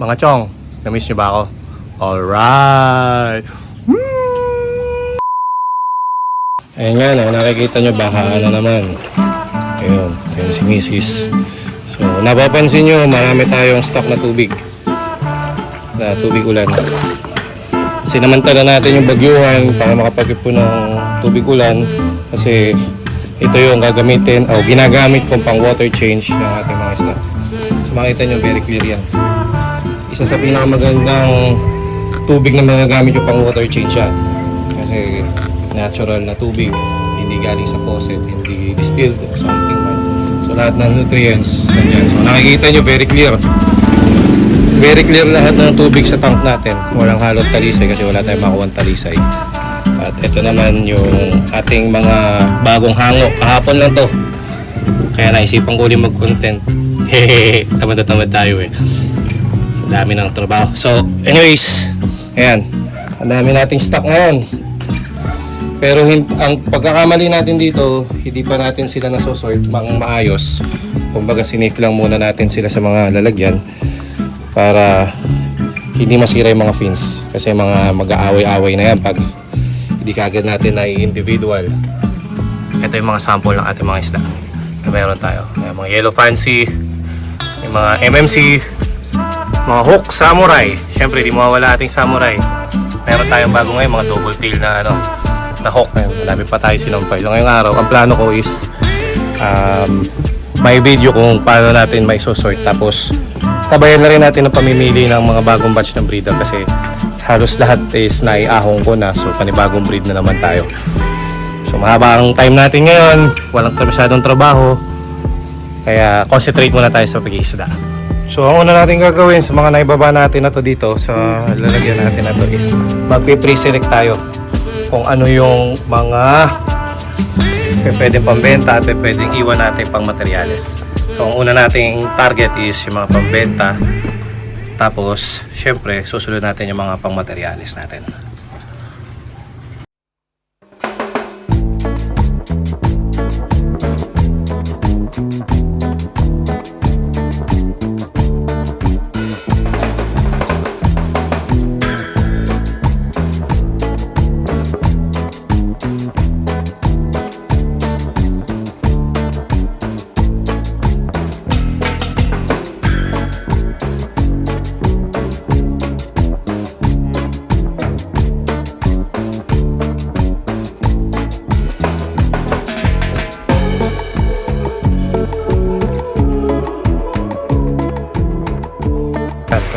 Mga chong, na-miss nyo ba ako? Alright! Ayan nga na, nakikita nyo baka na naman. Ayun, ayun si Mrs. So, napapansin nyo, marami tayong stock na tubig. Na tubig ulan. Sinamantala natin yung bagyuhan para makapag-ipon ng tubig ulan. Kasi ito yung gagamitin, o ginagamit kong pang water change ng ating mga stock. So, makita nyo, very clear yan. Isa sa pinakamagandang tubig na magagamit yung pang water change yan. Kasi natural na tubig, hindi galing sa faucet, hindi distilled or something man. So lahat ng nutrients nandiyan. So nakikita nyo, very clear. Very clear lahat ng tubig sa tank natin. Walang halong talisay kasi wala tayong makuwang talisay. At ito naman yung ating mga bagong hango. Kahapon lang to. Kaya naisipan ko ulit mag-content. Hehehe, tamad na tamad tayo eh. So dami ng trabaho. So anyways, ayan. Ang dami nating stock ngayon. Pero ang pagkakamali natin dito, hindi pa natin sila nasosort mang maayos. Kumbaga sinave lang muna natin sila sa mga lalagyan para hindi masira yung mga fins. Kasi mga mag-aaway-aaway na yan pag hindi kagad natin na individual. Ito yung mga sample ng ating mga isda na meron tayo. May mga yellow fancy, may mga MMC, mga hook samurai. Siyempre di mawawala ating samurai. Meron tayong bago ngayon, mga double tail na na hook. Madami pa tayo sinampay. So ngayong araw, ang plano ko is may video kung paano natin may sort. Tapos sabayan na rin natin ang pamimili ng mga bagong batch ng breeder kasi halos lahat is naiahong ko na. So panibagong breed na naman tayo. So mahaba ang time natin ngayon. Walang masyadong trabaho. Kaya concentrate muna tayo sa pag-iisda. So ang una natin gagawin sa mga naibaba natin na to dito sa lalagyan natin na to is magpe-pre-select tayo kung ano yung mga pwedeng pambenta at pwedeng iwan natin pang materyales. So ang una nating target is yung mga pambenta. Tapos syempre susunod natin yung mga pang materyales natin.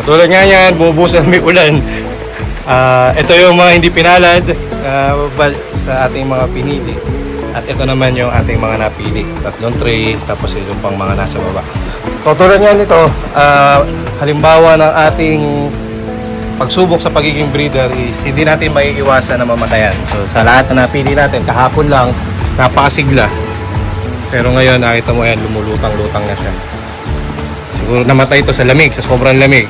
Tulad nga yan, bumubusan may ulan. Ito yung mga hindi pinalad sa ating mga pinili. At ito naman yung ating mga napili. Tatlong tray, tapos yung pang mga nasa baba. So, tulad nga nito, halimbawa ng ating pagsubok sa pagiging breeder is hindi natin maiiwasan na mamatayan. So sa lahat na napili natin, kahapon lang, napakasigla. Pero ngayon, nakita mo yan, lumulutang-lutang na siya. Siguro namatay ito sa lamig, sa sobrang lamig.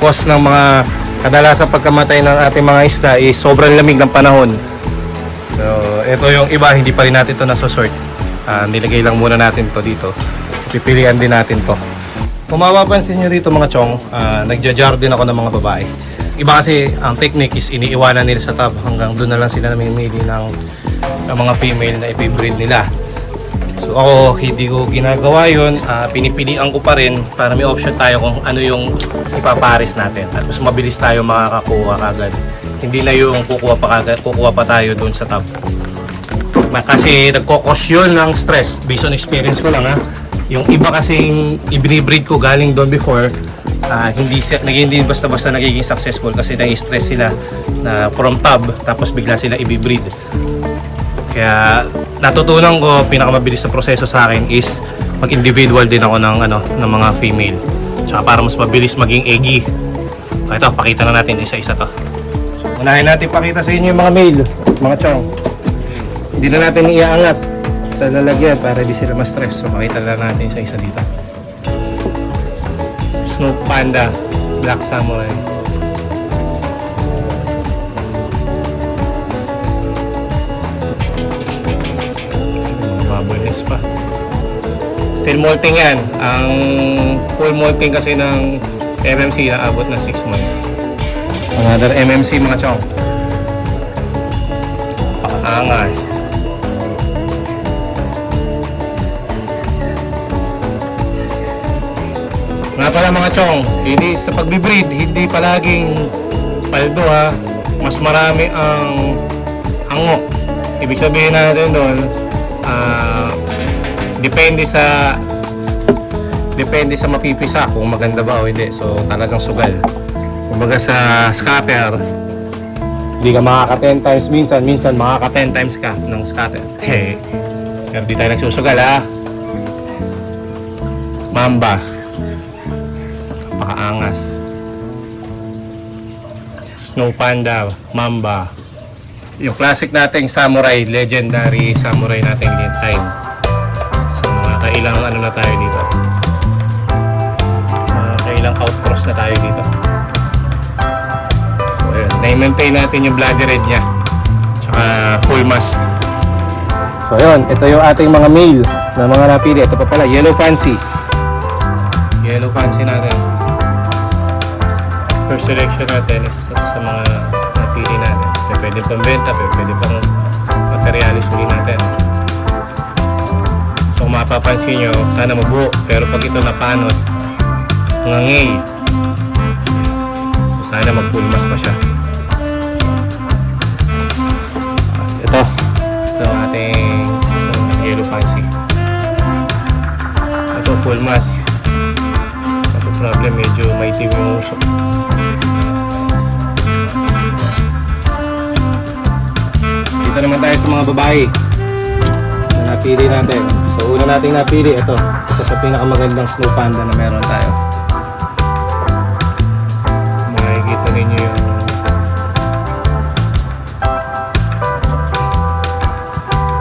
Cause ng mga kadalasang pagkamatay ng ating mga isda is sobrang lamig ng panahon. So, ito yung iba, hindi pa rin natin ito nasosort. Nilagay lang muna natin to dito. Pipilian din natin to. Kung mapapansin nyo dito mga chong, nagja-jar din ako ng mga babae. Iba kasi ang technique is iniiwanan nila sa tub hanggang doon na lang sila namimili ng mga female na ipibreed nila. So ako, hindi ko ginagawa yun. Pinipilian ko pa rin para may option tayo kung ano yung ipapares natin. At mas mabilis tayo makakakuha kagad. Hindi na yung kukuha pa tayo doon sa tub. Kasi nagkokos yun ng stress. Based on experience ko lang Yung iba kasing i-breed ko galing doon before, hindi basta-basta nagiging successful kasi nai-stress sila na from tub tapos bigla sila i-breed. Kaya natutunan ko, pinakamabilis na proseso sa akin is mag-individual din ako ng mga female. Tsaka para mas mabilis maging eggy. Ito, pakita na natin isa-isa to. So, unahin natin pakita sa inyo yung mga male, mga chong. Hindi na natin iaangat sa lalagyan para di sila ma-stress. So makita lang natin isa-isa dito. Snow Panda, Black Samurai. Mabulis pa. Still molting yan. Ang full molting kasi ng MMC na abot na 6 months. Another MMC mga chong. Angas. Nga pala mga chong, hindi sa pagbibreed, hindi palaging paldo ha. Mas marami ang ango. Ibig sabihin natin doon, depende sa mapipisa kung maganda ba o hindi. So talagang sugal. Kumbaga sa scatter, hindi ka makaka 10 times minsan makaka 10 times ka ng scatter. Pero di tayo nagsusugal ha. Mamba. Napakaangas. Snow Panda, Mamba. Yung classic nating samurai, legendary samurai nating Lintine. So mga kailang ano na tayo dito. Mga kailang outcross na tayo dito. So ayun, na-maintain natin yung bloody red niya. Tsaka full mass. So ayun, ito yung ating mga male na mga napili. Ito pa pala, Yellow Fancy. Yellow Fancy natin. First selection natin is sa mga napili natin. Pwede pang benta, pwede pang materialis uli natin. So kung mapapansin nyo, sana mabuo. Pero pag ito napanot, ngangay. So sana mag full mass pa siya. Ito ang ating Yellow Fancy. Ito full mass. Kasi problem, medyo maitim yung usok. Dito naman tayo sa mga babae na napili natin. So una nating napili, ito sa pinakamagandang Snow Panda na meron tayo. Makikita ninyo yung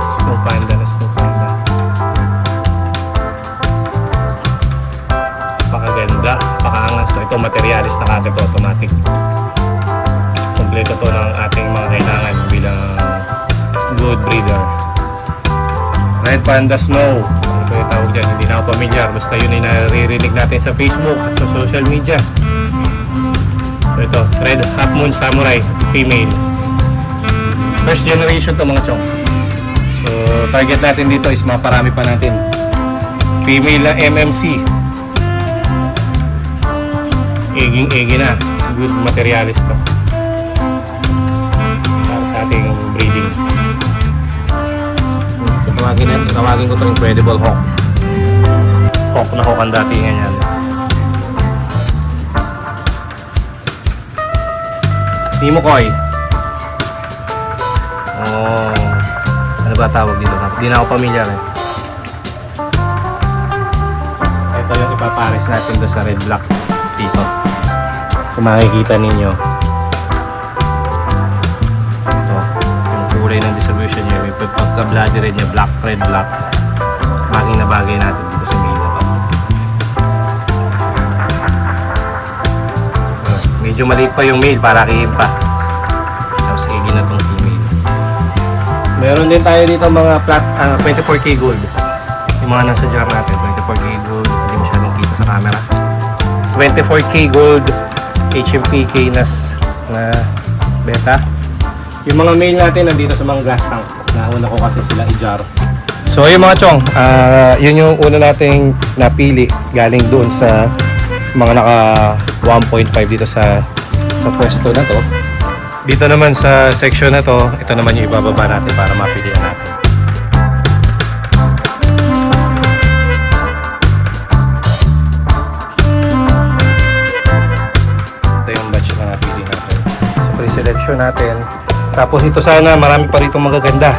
Snow Panda na Snow Panda. Napakaganda, napakaangas. So ito materialis na kagad, automatic. Kompleto to ng ating mga kailangan bilang good breeder. Red Panda Snow, ano ba yung tawag dyan? Hindi na ako pamilyar, basta yun ay naririnig natin sa Facebook at sa social media. So ito, Red Half Moon Samurai, female. First generation to mga chong. So target natin dito is maparami pa natin. Female na MMC. Eging-egi na, good materialis to para sa ating breeding. Tawagin ko ito Incredible Hawk. Hawk na hawk ang datingan yan. Mimokoi. Oh, ano ba tawag dito? Hindi na ako pamilyar eh. Ito yung ipapares natin doon sa red black dito. Kung makikita ninyo, kulay ng distribution niya, may pagka-bloody red niya, black, red, black. Bagay na bagay natin dito sa male na to. Medyo maliit pa yung male, para kihin pa. Tapos igi na tong female. Meron din tayo dito mga 24K gold. Yung mga nasa jar natin, 24K gold. Hindi masyadong kita sa camera. 24K gold, HMPK na beta. Yung mga male natin nandito sa mga glass tank. Nauna ko kasi sila i-jar. So yung mga chong, yun yung una nating napili galing doon sa mga naka 1.5 dito sa pwesto na to. Dito naman sa section na to, ito naman yung ibababa natin para mapilihan natin. Ito yung batch na napili natin. Sa pre-selection natin. Tapos ito sana marami pa rito magaganda.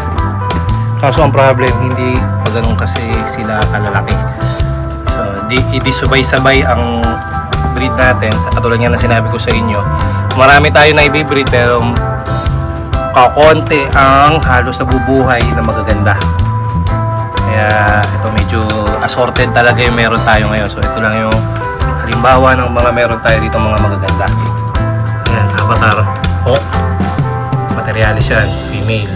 Kaso ang problem, hindi pa ganun kasi sila kalalaki. So, di sabay-sabay ang breed natin. Sa katulad nga na sinabi ko sa inyo, marami tayo na i-breed pero kakonti ang halos nabubuhay na magaganda. Kaya ito medyo assorted talaga yung meron tayo ngayon. So ito lang yung halimbawa ng mga meron tayo dito mga magaganda. Ayan, Avatar Hawk. Materialis yan, female.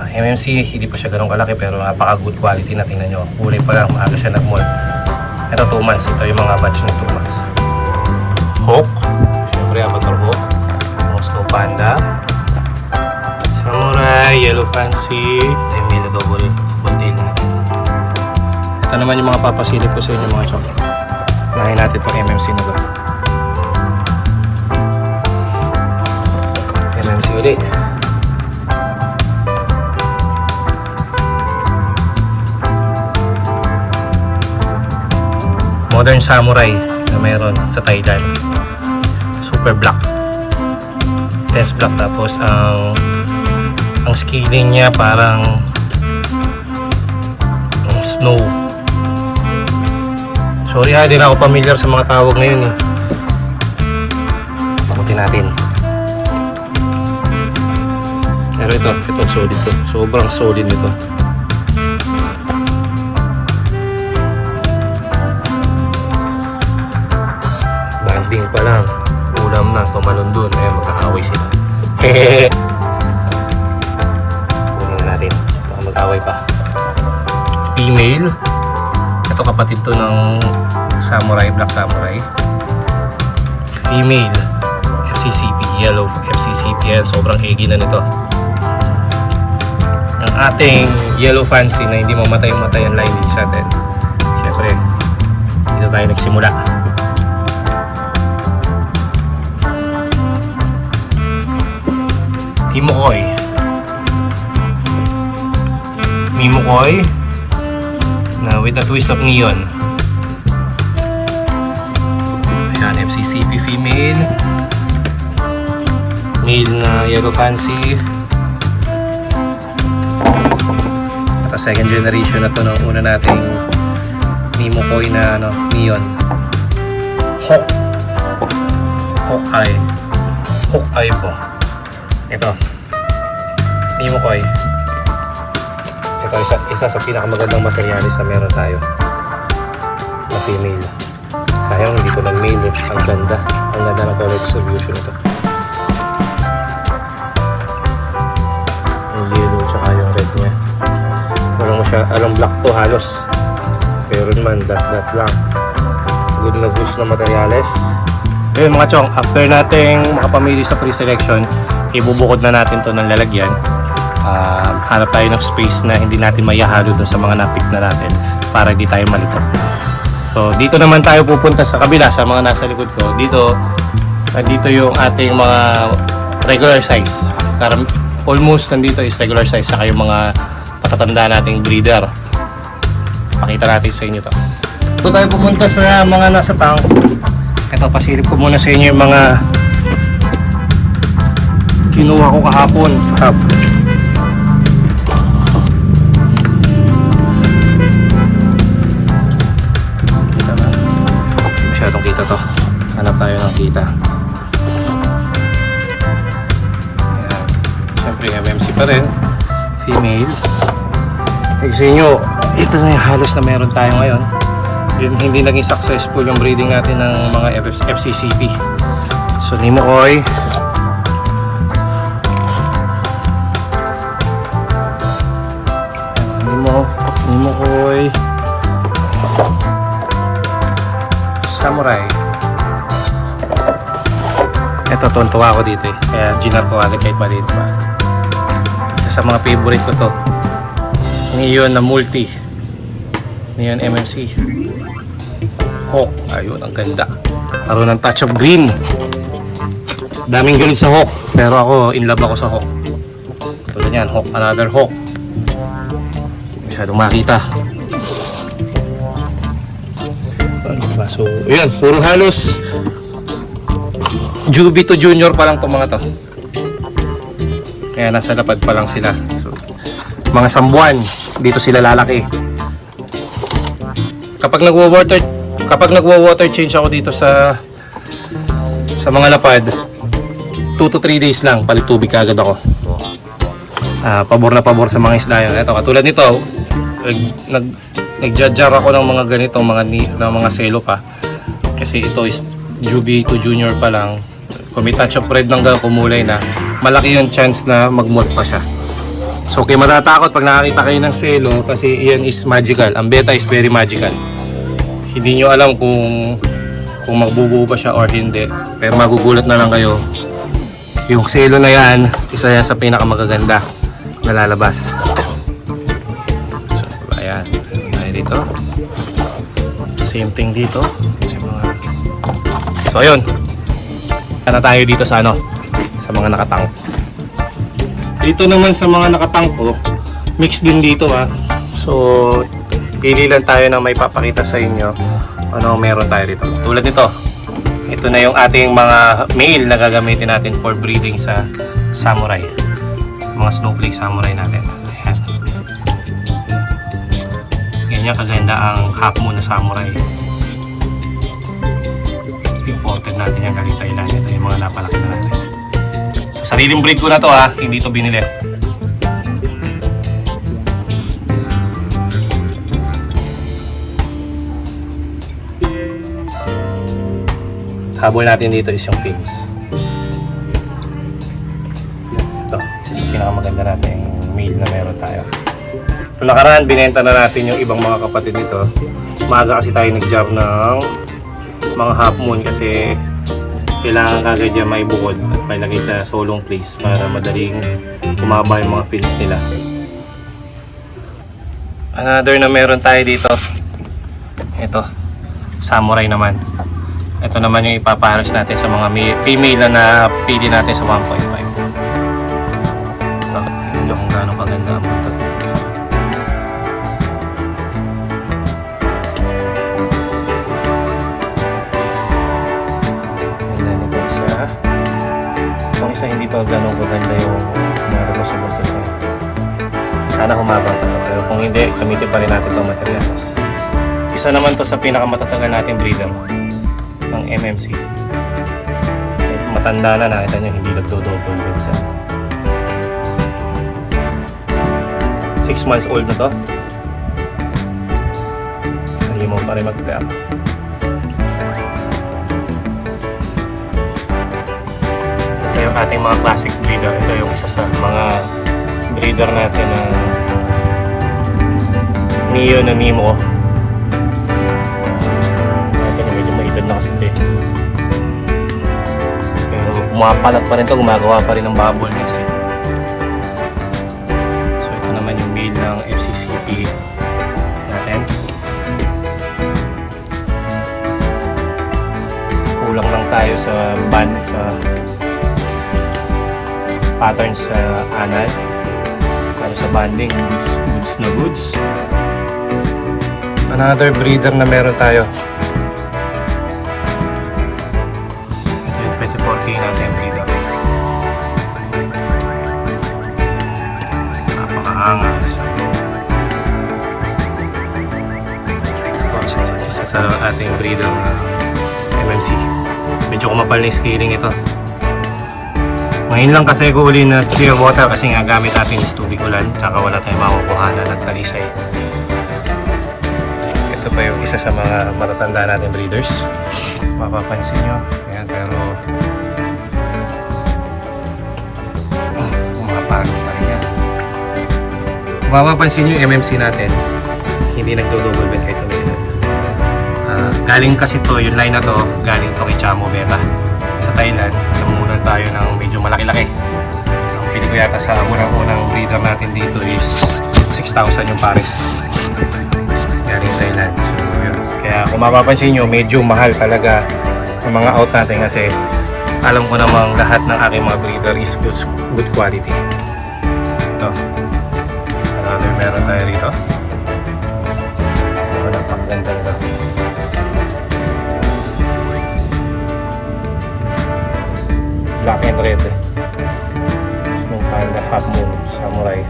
MMC, hindi pa siya ganun kalaki pero napaka good quality na. Tingnan nyo, kulay pa lang, maaga siya nag-mold. Ito 2 months. Ito yung mga batch ng 2 months. Hawk. Siyempre, Avatar Hawk. Mga Snow Panda. Samurai, Yellow Fancy. Ito yung Mila Double tail natin. Ito naman yung mga papasilip ko sa inyo mga chok. Unahin natin itong MMC na to. MMC ulit. Modern Samurai na mayroon sa Thailand. Super black. Tense black, tapos ang scaling niya parang snow. Sorry ha, di na ako familiar sa mga tawag ngayon eh. Pakutin natin. Pero ito solid to. Sobrang solid nito. Banding pa lang. Ulam na, tumalon dun. Ayan, magkaaway sila. Hehehe. Kunin na natin. Baka mag-away pa. Female. Ito kapatid to ng Samurai, Black Samurai. Female. FCCP, Yellow FCCP. Yan, sobrang eggy na nito. Ang ating Yellow Fancy na hindi mamatay-matay ang lineage natin. Siyempre, dito tayo nagsimula. Mimokoi. Mimokoi na with a twist of neon. Ayan, FCCP female. Male na Yellow Fancy. At second generation na to ng una nating Mimokoi na neon. Hawkeye. Hawkeye po. Ito. Mimokoi. Ito isa sa pinakamagandang materialis na meron tayo na female. Sayang hindi ko nag-male eh. Ang ganda ng color distribution ito. Yung yellow tsaka yung red niya. Walang black to halos. Pero naman that lang. Good na goods na materialis. Ayun mga chong, after nating makapamili sa pre-selection, ibubukod na natin to ng lalagyan. Hanap tayo ng space na hindi natin mayahalo doon sa mga napik na natin para di tayo malito. So dito naman tayo pupunta sa kabila, sa mga nasa likod ko. Dito yung ating mga regular size. Almost nandito is regular size, saka yung mga patatanda nating breeder. Pakita natin sa inyo to. Dito tayo pupunta sa mga nasa tank. Ito, pasilip ko muna sa inyo yung mga kinuha ko kahapon sa hub. Kita na. Masyadong kita to. Hanap tayo ng kita. Ayan. Siyempre MMC pa rin. Female. Sa inyo, ito na yung halos na meron tayo ngayon. Hindi naging successful yung breeding natin ng mga FCCP. So Mimokoi. Mimokoi. Samurai. Ito, tuntua ako dito eh. Kaya ginar ko agad kahit maliit pa. Isa sa mga favorite ko to. Neon na multi. Neon MMC. Hawk. Ayun, ang ganda. Karoon ng touch of green. Daming galit sa Hawk. Pero ako, in love ako sa Hawk. Tulad yan, Hawk. Another Hawk. Masyadong makita. So, yun. Puro halos Juby to Junior pa lang itong mga to. Kaya nasa lapad pa lang sila. So, mga sambuan. Dito sila lalaki. Kapag nagwo-water change ako dito sa mga lapad, 2 to 3 days lang palit tubig kagad ako. Pabor na pabor sa mga isda yun. Ito, katulad nito, nag-jar ako ng mga ganito, mga selo pa. Kasi ito is Juby to Junior pa lang. Kung may touch of red ng kumulay na, malaki yung chance na mag-molt pa siya. So, okay, matatakot pag nakakita kayo ng selo kasi iyan is magical. Ang beta is very magical. hindi nyo alam kung magbubuo ba siya or hindi. Pero magugulat na lang kayo. Yung selo na yan, isa yan sa pinakamagaganda na lalabas. So, ayan. Ayan dito. Same thing dito. So, ayun. Na tayo dito sa sa mga nakatangk. Dito naman sa mga nakatangk ko, mix din dito So, pili lang tayo na may papakita sa inyo ano meron tayo dito. Tulad nito. Ito na yung ating mga male na gagamitin natin for breeding sa samurai. Mga snowflake samurai natin. Ayan. Ganyan kaganda ang half moon na samurai. Imported natin yung galing Thailand. Ito yung mga napalaki na natin. Sariling breed ko na to hindi to binili. Habol natin dito is yung fins. Ito, isa sa pinakamaganda natin male na meron tayo. Noong nakaraan, binenta na natin yung ibang mga kapatid nito. Maaga kasi tayo nag-job ng mga half moon kasi kailangan kagad dyan may bukod at may lagay sa solong place para madaling kumaba yung mga fins nila. Another na meron tayo dito. Ito, samurai naman. Ito naman yung ipapaharas natin sa mga female na pili natin sa 1.5. Ito, tingnan nyo kung gaano kaganda ang punta. And then ito isa. Itong isa hindi pa gaano kaganda yung mga sa buntot ko. Sana humaba pa ito. Pero kung hindi, gamitin pa rin natin itong materials. Isa naman to sa pinakamatatangal natin breeder ng MMC. Matanda na, nakita nyo hindi nagdo-double bed siya. 6 months old na to. Hindi mo pa rin mag-clear. Ito yung ating mga classic breeder. Ito yung isa sa mga breeder natin ng Neo na Nemo. Na kasi ito pero pumapalat pa rin ito, gumagawa pa rin ng bubble nest so ito naman yung male ng FCCP natin. Kulang lang tayo sa band sa patterns sa anal pero sa banding goods na goods. Another breeder na meron tayo, natin breeder. Napakaangas. Isa sa ating breeder na MMC. Medyo kumapal na yung scaling ito. Ngayon lang kasi ko uli na clear water kasi nga gamit natin is tubig ulan tsaka wala tayong makukuhanan at talisay. Ito pa yung isa sa mga matatanda natin breeders. Mapapansin nyo. Ayan, pero mapapansin nyo yung MMC natin hindi nagdo-double bed kahit umiilan. Galing kasi to, yung line na to galing to kay Chamo Beta sa Thailand. Namunan tayo ng medyo malaki-laki. Ang pili ko yata sa unang-unang breeder natin dito is 6,000 yung pares galing Thailand. So yun, kaya kung mapapansin nyo medyo mahal talaga ang mga out natin kasi alam ko namang lahat ng aking mga breeder is good quality. Ito, another meron tayo rito. Napakaganda nito. Black and red. Snow Panda, Half Moon, Samurai.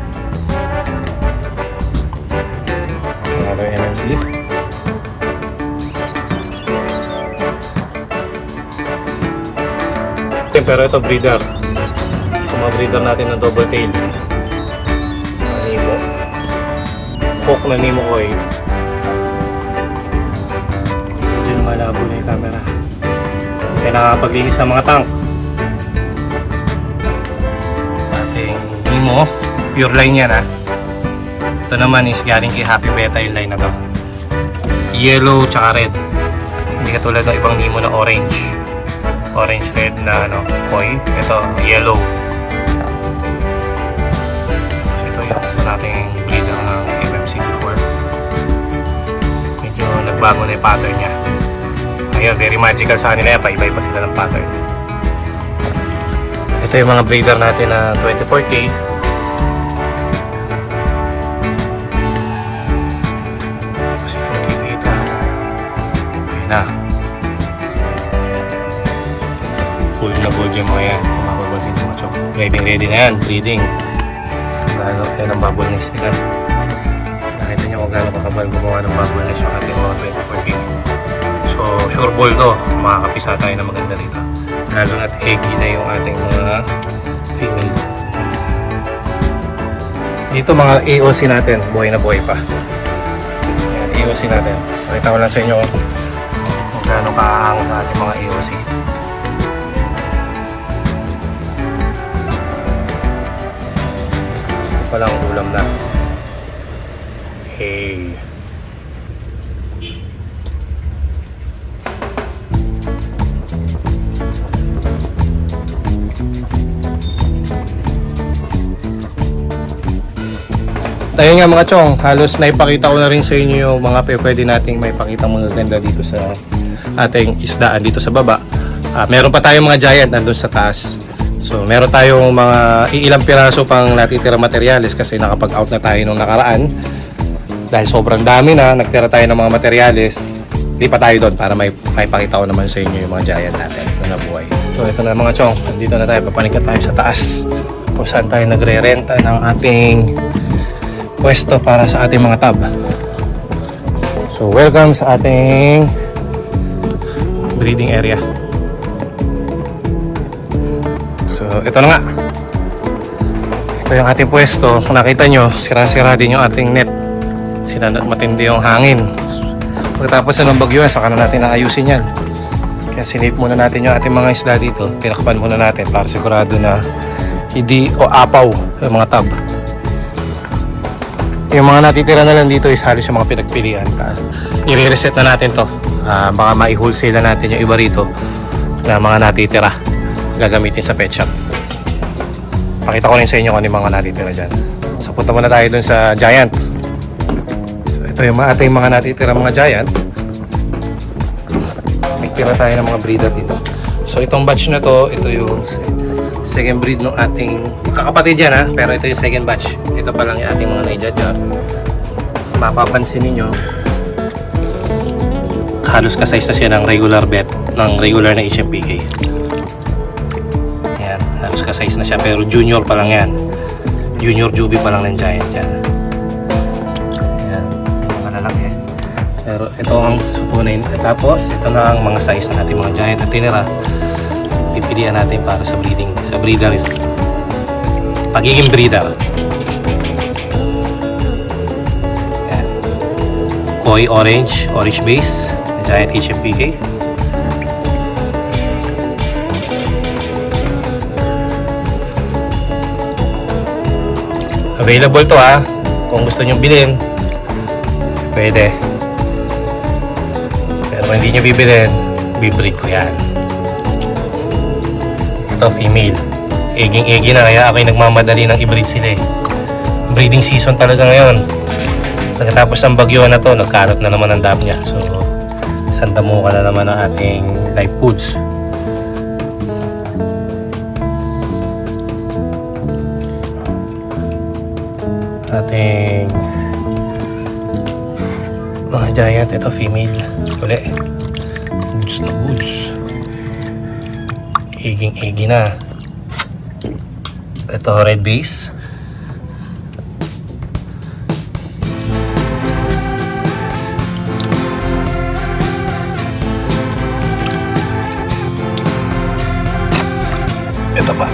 Another MMC. Pero ito breeder. Sa mga breeder natin ng double tail. Nemo. Hawk na Nemo ko eh. Medyo malabo na yung camera. Kaya nakapaglinis sa mga tank. Ating Nemo. Pure line yan ha. Ito naman is galing kay Happy Beta yung line na to. yellow tsaka red. Hindi katulad ng ibang Nemo na orange. Orange red na ano, koi. Ito, yellow. So ito yung isa nating breeder ng MMC before. Medyo nagbago na yung pattern niya. Ayun, very magical sa kanila yan. Paiba pa sila ng pattern. Ito yung mga breeder natin na 24K. Sila nakikita. Ayun na. Gold na gold yung mga yan. Kung mapapansin yung mga chok. Ready na yan. Breeding. Gano, yan ang bubble nest nila. Nakita nyo kung gano'ng kakabal gumawa ng bubble nest yung ating mga 24K. So, sure ball to. Makakapisa tayo na maganda rito. Lalo na't eggy na yung ating mga female. Dito mga AOC natin. Buhay na buhay pa. Yan, AOC natin. Pakita ko lang sa inyo kung gano'ng kaahang sa ating mga AOC. Palang ulam na. Hey. Ayun nga mga chong, halos naipakita ko na rin sa inyo yung mga pwede nating may pakita mga ganda dito sa ating isdaan dito sa baba. Meron pa tayong mga giant nandun sa taas. So meron tayong mga ilang piraso pang natitira materyales kasi nakapag-out na tayo nung nakaraan. Dahil sobrang dami na, nagtira tayo ng mga materyales. Di pa tayo doon para may pakita ko naman sa inyo yung mga giant natin na nabuhay. So ito na mga chong, dito na tayo, papanikat tayo sa taas kung saan tayo nagre-renta ng ating pwesto para sa ating mga tab. So welcome sa ating breeding area. So ito na nga. Ito yung ating pwesto. Kung nakita nyo, sira-sira din yung ating net. Matindi yung hangin. Pagkatapos ng bagyo, saka na natin naayusin yan. Kaya sinip muna natin yung ating mga isda dito. Tinakpan muna natin para sigurado na hindi o apaw yung mga tab. Yung mga natitira na lang dito is halos yung mga pinagpilian. I-reset na natin to. Baka ma-wholesale na natin yung iba rito na mga natitira. Gagamitin sa pet shop. Pakita ko rin sa inyo kung ano yung mga natitira dyan. So punta muna tayo dun sa giant. So ito yung ating mga natitira mga giant. Nagtira tayo ng mga breeder dito. So itong batch na to, ito yung second breed ng ating kakapatid yan ha, pero ito yung second batch. Ito pa lang yung ating mga naijajar. Mapapansin ninyo, halos ka-size na siya ng regular bet, ng regular na HMPK. Yan, halos ka-size na siya, pero junior pa lang yan. Junior juby pa lang ng giant yan. Yan, hindi naman lalaki. Pero ito ang supunin. Tapos, ito na ang mga size ng ating mga giant at tinira. Pipilian natin para sa breeding, sa breeder. Pagiging breeder. Yan. Koi orange base, giant HMPK. Available to ha. Kung gusto nyo bilhin, pwede. Pero kung hindi nyo bibilhin, bibreed ko yan. Ito female. Eging-egi na, kaya ako'y nagmamadali ng i-breed sila eh. Breeding season talaga ngayon. Pagkatapos ng bagyo na to, nagkarat na naman ang dam niya. So, sandamuka na naman ang ating live foods. Ating mga giant, ito female. Uli. Goods na goods. Eging-egi na. Ito red base. Ito pa.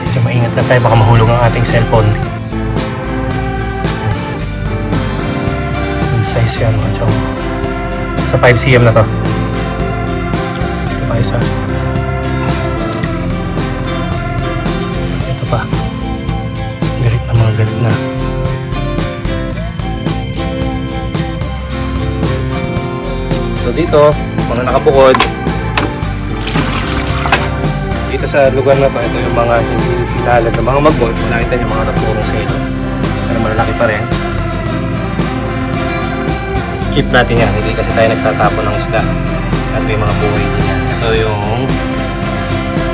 Medyo maingat lang tayo, baka mahulog ang ating cellphone. Good size yan mga chong. Sa 5cm na to. Ito pa isa. Pa. Galit na mga galit na. So dito, mga nakabukod, dito sa lugar na to, ito yung mga hindi pinalad na mga magbolt. Makikita nyo mga napurong selo. Pero malalaki pa rin. Keep natin yan, hindi kasi tayo nagtatapon ng isda. At may mga buhay din yan. Ito yung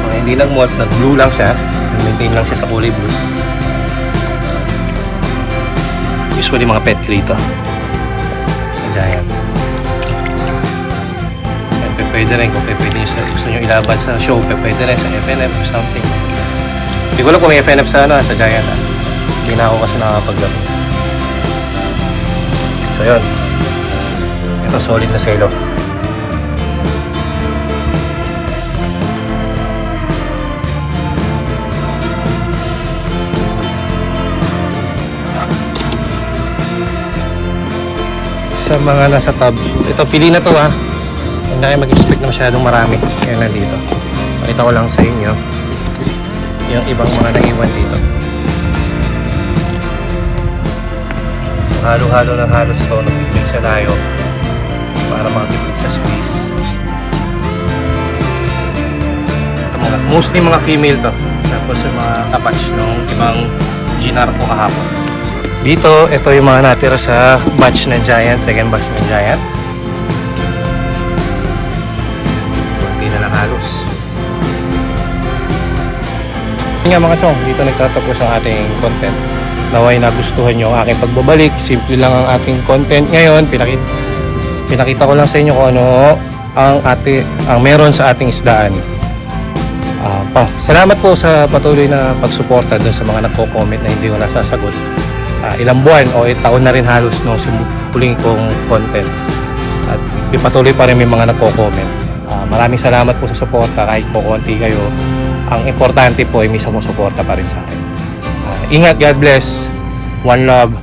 mga hindi nag-molt, nag-blue lang siya. Nag-maintain lang siya sa kulay blue. Usually mga pet crate to. Giant. Yan, pwede rin kung pwede nyo gusto nyo ilaban sa show, pwede rin sa FNF or something. Hindi ko alam kung may FNF sa sa Giant. Hindi na ako kasi nakakapaglaro. So yun. Ito solid na selo. Sa mga nasa tab, ito pili na to ha. Huwag na kayo mag-expect na masyadong marami. Yan nandito. Pakita ko lang sa inyo yung ibang mga naiwan dito. So halo-halo na halos to. Nagpipigsa tayo para makatipid sa space. Ito mostly mga female to. Tapos yung mga kapatch ng ibang ginar ko kahapon. Dito, ito yung mga natira sa batch ng Giant, second batch ng Giant. Kunti na lang halos. Yun nga mga chong, dito nagtatapos ang ating content. Naway nagustuhan nyo ang aking pagbabalik. Simple lang ang ating content ngayon. Pinakita ko lang sa inyo kung ano ang meron sa ating isdaan. Salamat po sa patuloy na pagsuporta dun sa mga nagko-comment na hindi ko nasasagot. Ilang buwan o taon na rin halos no simuling kong content at patuloy pa rin may mga nagko-comment. Maraming salamat po sa suporta kahit kukunti kayo. Ang importante po ay may sumusuporta pa rin sa akin. Ingat, God bless, one love.